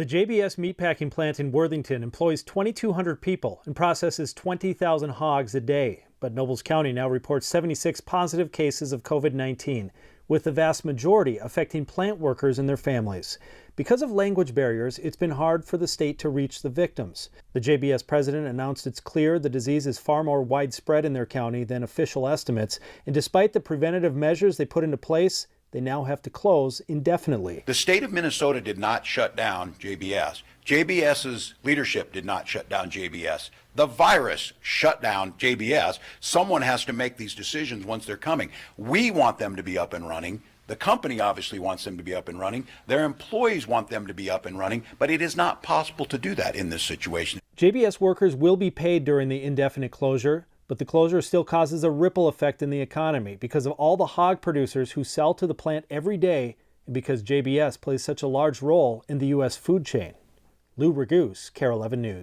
The JBS meatpacking plant in Worthington employs 2,200 people and processes 20,000 hogs a day. But Nobles County now reports 76 positive cases of COVID-19, with the vast majority affecting plant workers and their families. Because of language barriers, it's been hard for the state to reach the victims. The JBS president announced it's clear the disease is far more widespread in their county than official estimates, and despite the preventative measures they put into place, they now have to close indefinitely. The state of Minnesota did not shut down JBS. JBS's leadership did not shut down JBS. The virus shut down JBS. Someone has to make these decisions once they're coming. We want them to be up and running. The company obviously wants them to be up and running. Their employees want them to be up and running, but it is not possible to do that in this situation. JBS workers will be paid during the indefinite closure, but the closure still causes a ripple effect in the economy because of all the hog producers who sell to the plant every day and because JBS plays such a large role in the U.S. food chain. Lou Raguse, KARE 11 News.